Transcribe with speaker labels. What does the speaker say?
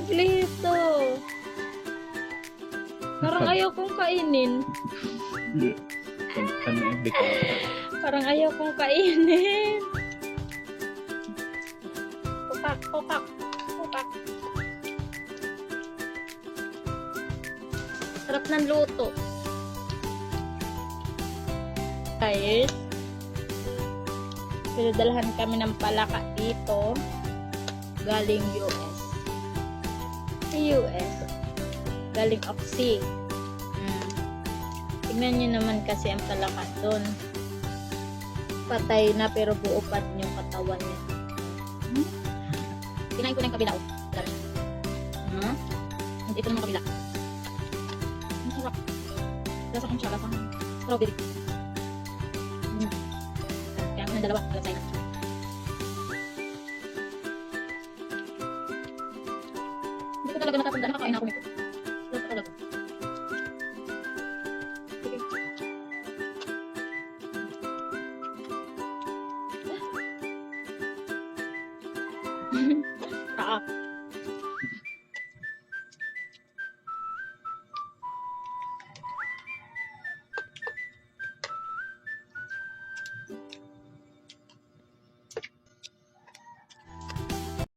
Speaker 1: kumpleto. Parang ayaw kong kainin. Parang ayaw kong kainin. Kupak, kupak, kupak. Sarap ng luto. Guys, pinadalhan kami ng palaka dito. Galing US. Sa US. Galing Oxy. Tignan nyo naman kasi ang palaka doon. Patay na pero buo pa yung katawan niya. Kinain ko na yung kabila. Ito naman kabila. Ang sarap. Lasa kong siya. Lasa kong strawberry. Kaya ako ng dalawa. Lasa yun. Hindi ko talaga natatanda. Nakakain ako nito. Lasa talaga. Sige.